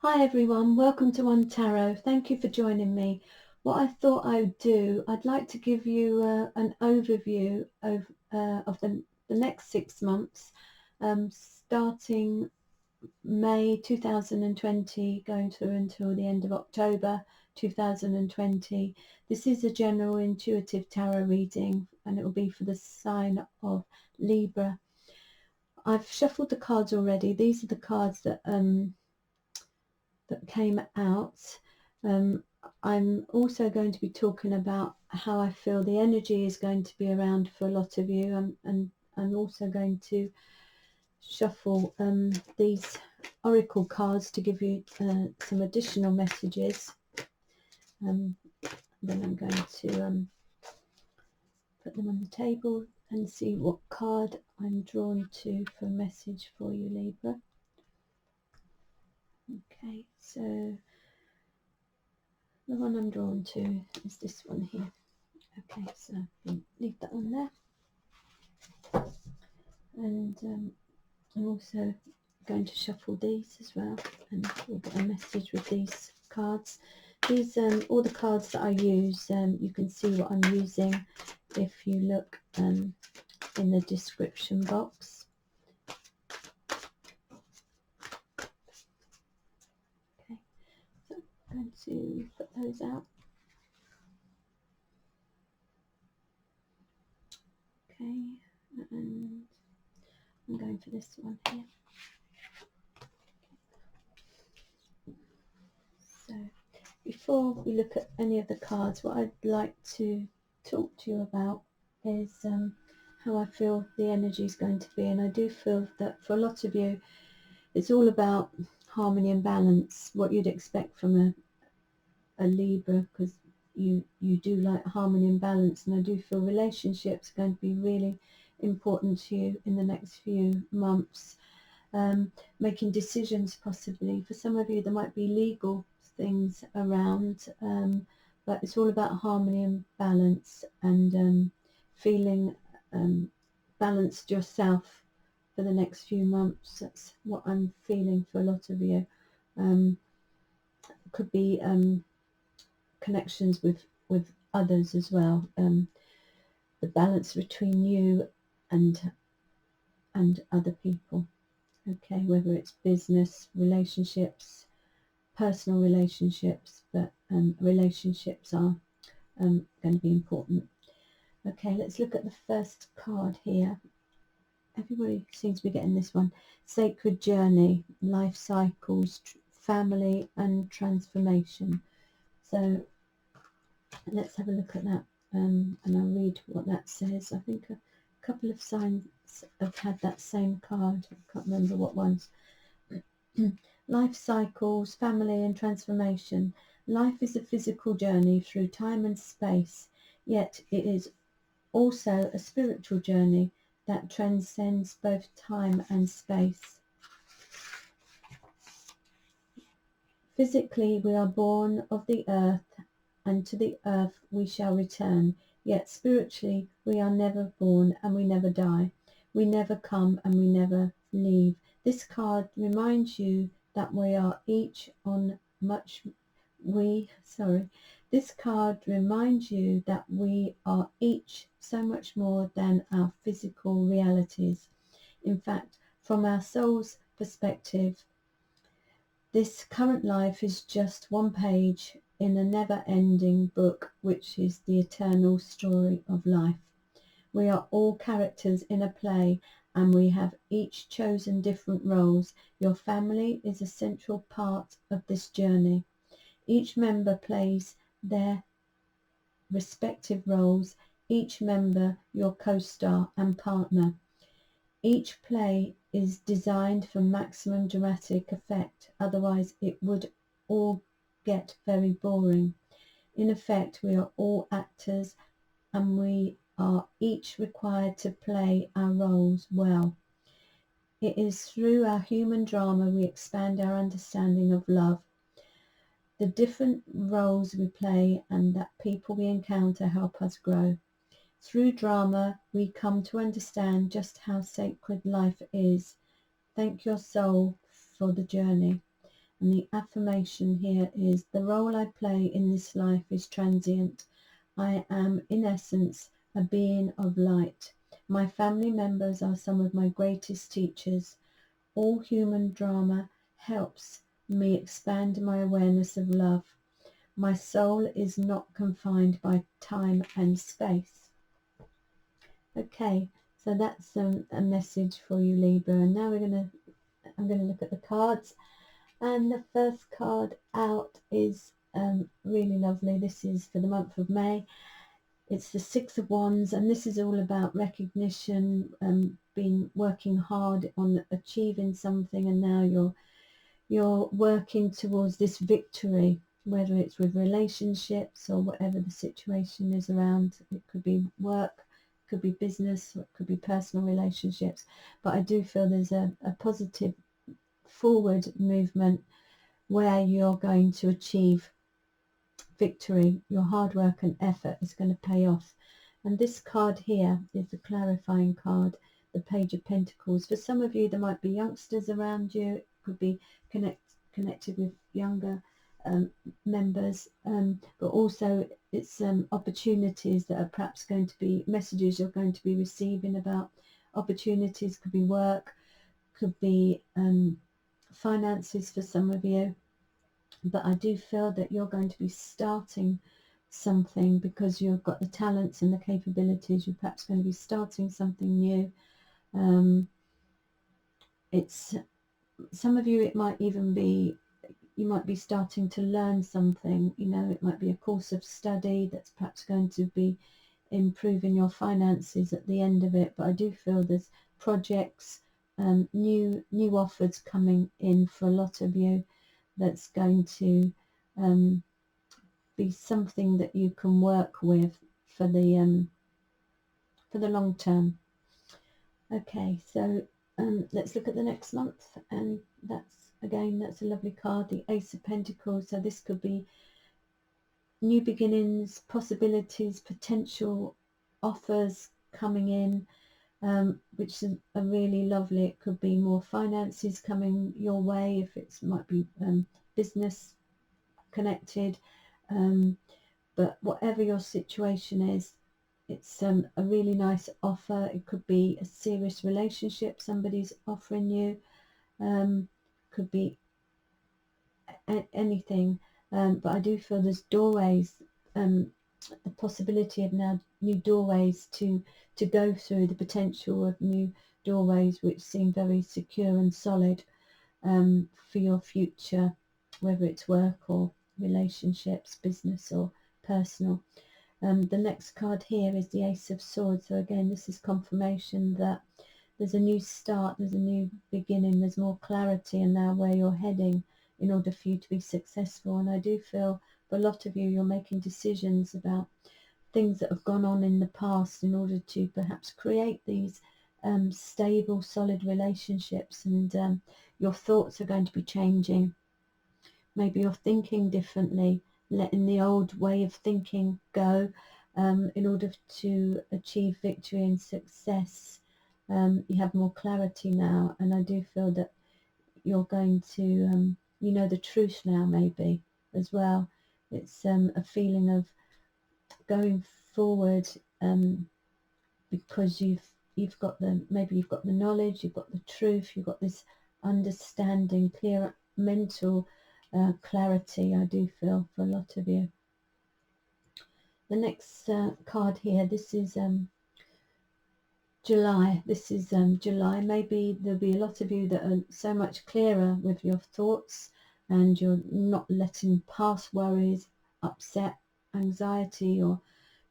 Hi everyone, welcome to One Tarot. Thank you for joining me. What I thought I would do, I'd like to give you an overview of the next 6 months, starting May 2020, going through until the end of October 2020. This is a general intuitive tarot reading and it will be for the sign of Libra. I've shuffled the cards already. These are the cards that came out. I'm also going to be talking about how I feel the energy is going to be around for a lot of you, and I'm also going to shuffle these oracle cards to give you some additional messages. Then I'm going to put them on the table and see what card I'm drawn to for a message for you, Libra. Okay, so the one I'm drawn to is this one here. Okay, so leave that on there, and I'm also going to shuffle these as well, and we'll get a message with these cards. These all the cards that I use, you can see what I'm using if you look in the description box. Okay, so I'm going to put those out. Okay, and I'm going for this one here. So before we look at any of the cards, what I'd like to talk to you about is how I feel the energy is going to be. And I do feel that for a lot of you, it's all about harmony and balance, what you'd expect from a Libra, because you do like harmony and balance. And I do feel relationships are going to be really important to you in the next few months. Making decisions, possibly for some of you there might be legal things around, but it's all about harmony and balance, and feeling balanced yourself for the next few months. That's what I'm feeling for a lot of you. Could be connections with others as well, the balance between you and other people. Okay, whether it's business, relationships, personal relationships, but relationships are going to be important. Okay, let's look at the first card here. Everybody seems to be getting this one. Sacred journey, life cycles, family and transformation. So let's have a look at that, and I'll read what that says. I think a couple of signs have had that same card. I can't remember what ones. Life cycles, family and transformation. Life is a physical journey through time and space, yet it is also a spiritual journey that transcends both time and space. Physically, we are born of the earth, and to the earth we shall return, yet spiritually we are never born and we never die. We never come and we never leave. This card reminds you that we are each on much this card reminds you that we are each so much more than our physical realities. In fact, from our soul's perspective, this current life is just one page in a never-ending book, which is the eternal story of life. We are all characters in a play, and we have each chosen different roles. Your family is a central part of this journey. Each member plays their respective roles, each member your co-star and partner. Each play is designed for maximum dramatic effect, otherwise it would all get very boring. In effect, we are all actors, and we are each required to play our roles well. It is through our human drama we expand our understanding of love. The different roles we play and that people we encounter help us grow. Through drama, we come to understand just how sacred life is. Thank your soul for the journey. And the affirmation here is, the role I play in this life is transient. I am, in essence, a being of light. My family members are some of my greatest teachers. All human drama helps me expand my awareness of love. My soul is not confined by time and space. Okay, so that's a message for you, Libra. And now I'm gonna look at the cards. And the first card out is really lovely. This is for the month of May. It's the Six of Wands, and this is all about recognition, been working hard on achieving something, and now you're working towards this victory, whether it's with relationships or whatever the situation is around. It could be work, could be business, or it could be personal relationships. But I do feel there's a positive forward movement where you're going to achieve victory. Your hard work and effort is going to pay off. And this card here is the clarifying card, the Page of Pentacles. For some of you, there might be youngsters around you. It could be connected with younger members, but also it's opportunities that are perhaps going to be messages you're going to be receiving about opportunities. Could be work, could be finances for some of you. But I do feel that you're going to be starting something because you've got the talents and the capabilities. You're perhaps going to be starting something new. It's some of you, it might even be, you might be starting to learn something. You know, it might be a course of study that's perhaps going to be improving your finances at the end of it. But I do feel there's projects, new offers coming in for a lot of you. That's going to be something that you can work with for the long term. Okay, so let's look at the next month, and that's a lovely card, the Ace of Pentacles. So this could be new beginnings, possibilities, potential offers coming in, which are really lovely. It could be more finances coming your way, if it might be business connected, but whatever your situation is, it's a really nice offer. It could be a serious relationship somebody's offering you, could be anything, but I do feel there's doorways, the possibility of now new doorways to go through, the potential of new doorways which seem very secure and solid for your future, whether it's work or relationships, business or personal. The next card here is the Ace of Swords. So again, this is confirmation that there's a new start, there's a new beginning, there's more clarity and now where you're heading in order for you to be successful. And I do feel for a lot of you, you're making decisions about things that have gone on in the past in order to perhaps create these stable, solid relationships, and your thoughts are going to be changing. Maybe you're thinking differently, letting the old way of thinking go in order to achieve victory and success. You have more clarity now, and I do feel that you're going to, you know the truth now, maybe as well. It's a feeling of going forward because you've got the, maybe you've got the knowledge, you've got the truth, you've got this understanding, clear mental clarity, I do feel, for a lot of you. The next card here, this is July. This is July. Maybe there'll be a lot of you that are so much clearer with your thoughts, and you're not letting past worries, upset, anxiety or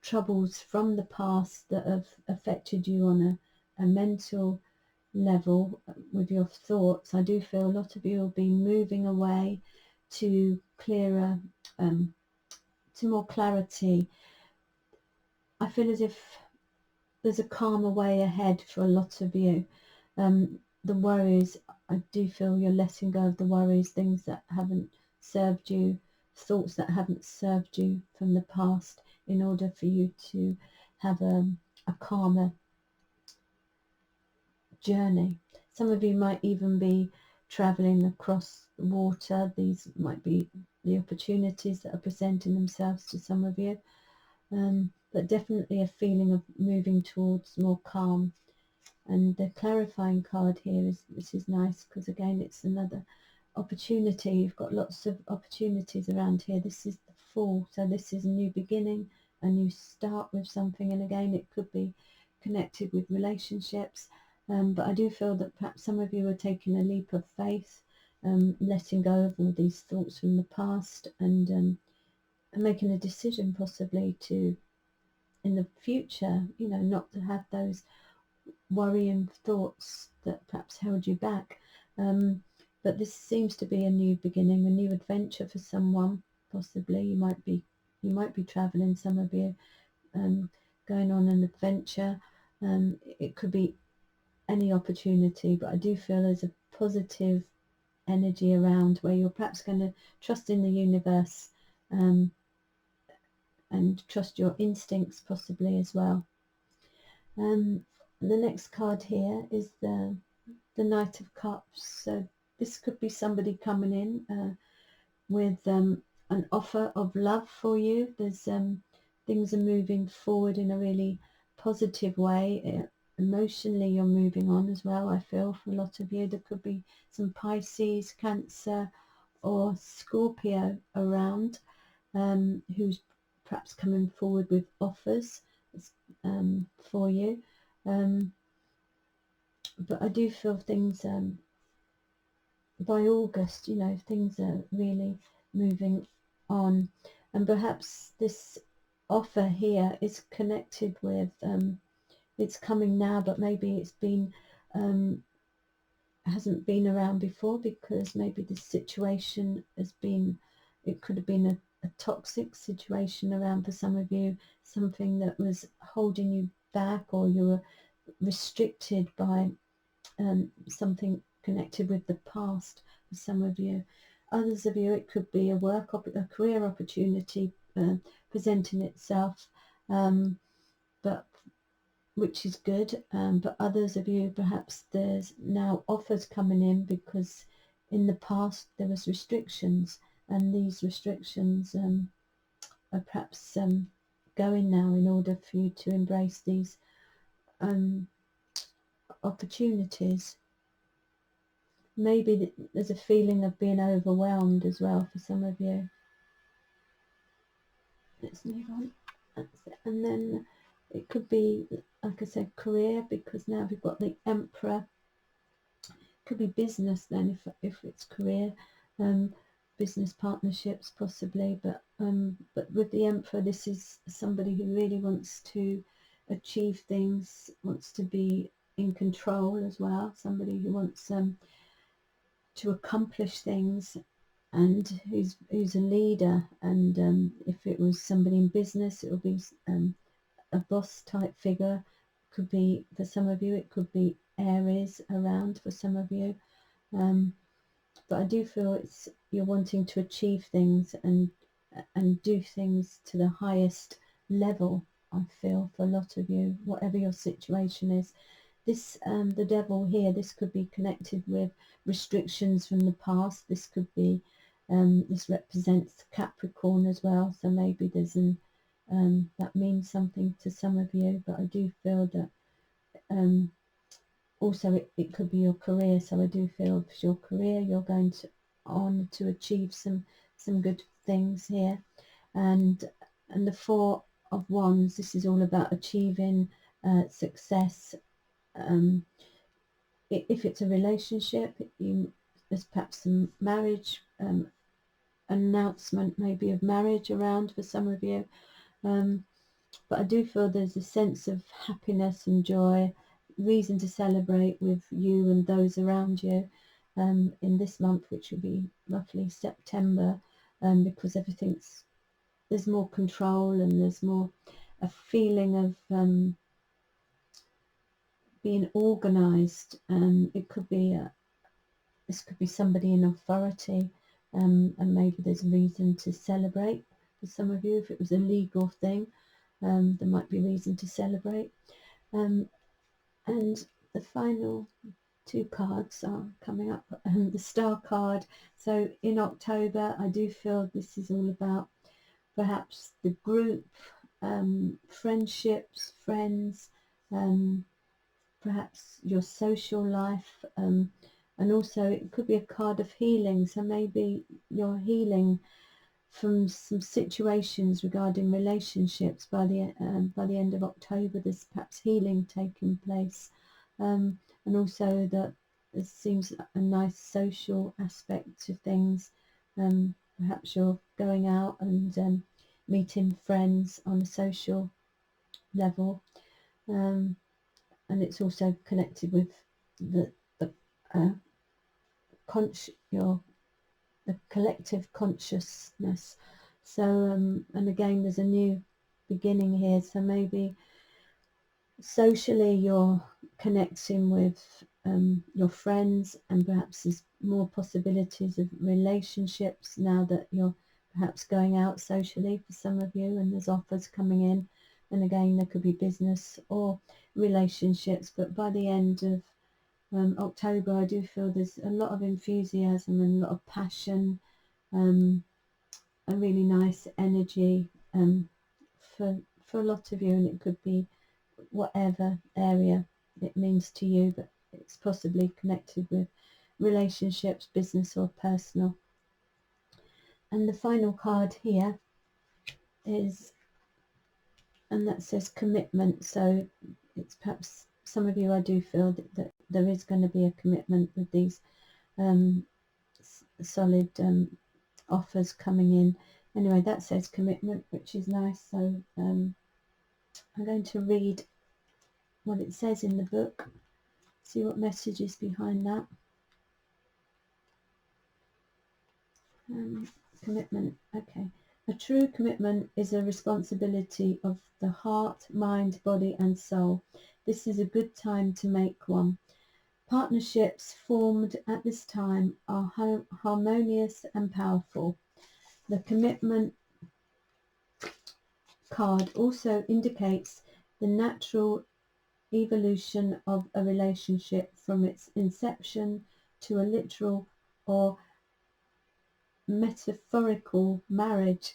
troubles from the past that have affected you on a mental level with your thoughts. I do feel a lot of you will be moving away to clearer, to more clarity. I feel as if there's a calmer way ahead for a lot of you. The worries, I do feel you're letting go of the worries, things that haven't served you, thoughts that haven't served you from the past, in order for you to have a calmer journey. Some of you might even be travelling across the water. These might be the opportunities that are presenting themselves to some of you, but definitely a feeling of moving towards more calm. And the clarifying card here is, this is nice because again it's another opportunity. You've got lots of opportunities around here. This is the Fool, so this is a new beginning, a new start with something, and again it could be connected with relationships, but I do feel that perhaps some of you are taking a leap of faith, letting go of all these thoughts from the past, and making a decision possibly to, in the future, you know, not to have those worrying thoughts that perhaps held you back. But this seems to be a new beginning, a new adventure for someone. Possibly you might be traveling, some of you, going on an adventure. It could be any opportunity, but I do feel there's a positive energy around where you're perhaps going to trust in the universe, and trust your instincts possibly as well. The next card here is the Knight of Cups. So this could be somebody coming in with an offer of love for you. There's things are moving forward in a really positive way. Emotionally, you're moving on as well. I feel for a lot of you, there could be some Pisces, Cancer, or Scorpio around, who's perhaps coming forward with offers for you. But I do feel things, by August, you know, things are really moving on, and perhaps this offer here is connected with, it's coming now, but maybe it's been, hasn't been around before, because maybe the situation has been, it could have been a toxic situation around for some of you, something that was holding you back, or you were restricted by something connected with the past for some of you. Others of you, it could be a career opportunity presenting itself, but which is good. But others of you, perhaps there's now offers coming in, because in the past there was restrictions, and these restrictions are perhaps going now in order for you to embrace these opportunities. Maybe there's a feeling of being overwhelmed as well for some of you. Let's move on. That's it. And then it could be, like I said, career, because now we've got the Emperor. Could be business then, if it's career, business partnerships possibly. But with the Emperor, this is somebody who really wants to achieve things, wants to be in control as well. Somebody who wants to accomplish things, and who's a leader. And if it was somebody in business, it would be a boss type figure. Could be, for some of you, it could be Aries around for some of you. But I do feel it's, you're wanting to achieve things and do things to the highest level. I feel for a lot of you, whatever your situation is. This, the Devil here, this could be connected with restrictions from the past. This could be, this represents Capricorn as well, so maybe there's that means something to some of you. But I do feel that also it could be your career. So I do feel for your career, you're going to achieve some good things here. And the Four of Wands, this is all about achieving success. If it's a relationship, there's perhaps some marriage, announcement maybe of marriage around for some of you. But I do feel there's a sense of happiness and joy, reason to celebrate with you and those around you in this month, which will be roughly September, because there's more control, and there's more a feeling of being organised. It could be this could be somebody in authority, and maybe there's a reason to celebrate for some of you. If it was a legal thing, there might be reason to celebrate. And the final two cards are coming up, the Star card. So in October, I do feel this is all about perhaps the group, friendships, friends, perhaps your social life, and also it could be a card of healing. So maybe you're healing from some situations regarding relationships by the end of October. There's perhaps healing taking place, and also that it seems a nice social aspect to things. Perhaps you're going out and meeting friends on a social level, and it's also connected with the uh, your the collective consciousness. So, and again, there's a new beginning here. So maybe socially you're connecting with your friends, and perhaps there's more possibilities of relationships now that you're perhaps going out socially for some of you, and there's offers coming in. And again, there could be business or relationships, but by the end of October, I do feel there's a lot of enthusiasm and a lot of passion, a really nice energy for a lot of you, and it could be whatever area it means to you, but it's possibly connected with relationships, business or personal. And the final card here is, and that says commitment. So it's perhaps some of you, I do feel that there is going to be a commitment with these solid offers coming in. Anyway, that says commitment, which is nice. So I'm going to read what it says in the book, see what message is behind that. Commitment. Okay. A true commitment is a responsibility of the heart, mind, body and soul. This is a good time to make one. Partnerships formed at this time are harmonious and powerful. The commitment card also indicates the natural evolution of a relationship from its inception to a literal or metaphorical marriage.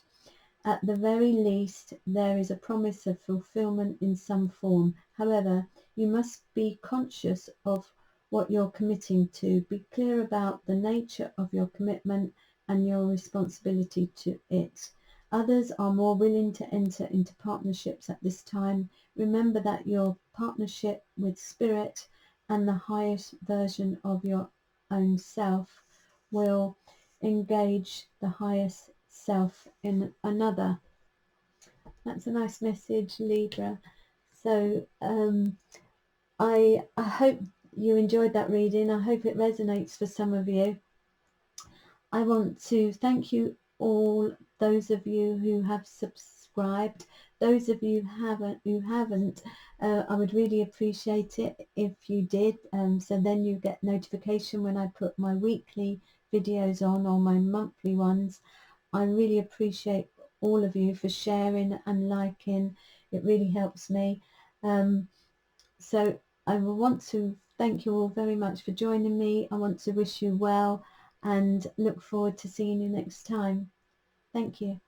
At the very least, there is a promise of fulfillment in some form. However, you must be conscious of what you're committing to. Be clear about the nature of your commitment and your responsibility to it. Others are more willing to enter into partnerships at this time. Remember that your partnership with spirit and the highest version of your own self will engage the highest self in another. That's a nice message, Libra. So I hope you enjoyed that reading. I hope it resonates for some of you. I want to thank you all, those of you who have subscribed. Those of you who haven't, I would really appreciate it if you did. So then you get notification when I put my weekly videos on or my monthly ones. I really appreciate all of you for sharing and liking. It really helps me. So I want to thank you all very much for joining me. I want to wish you well and look forward to seeing you next time. Thank you.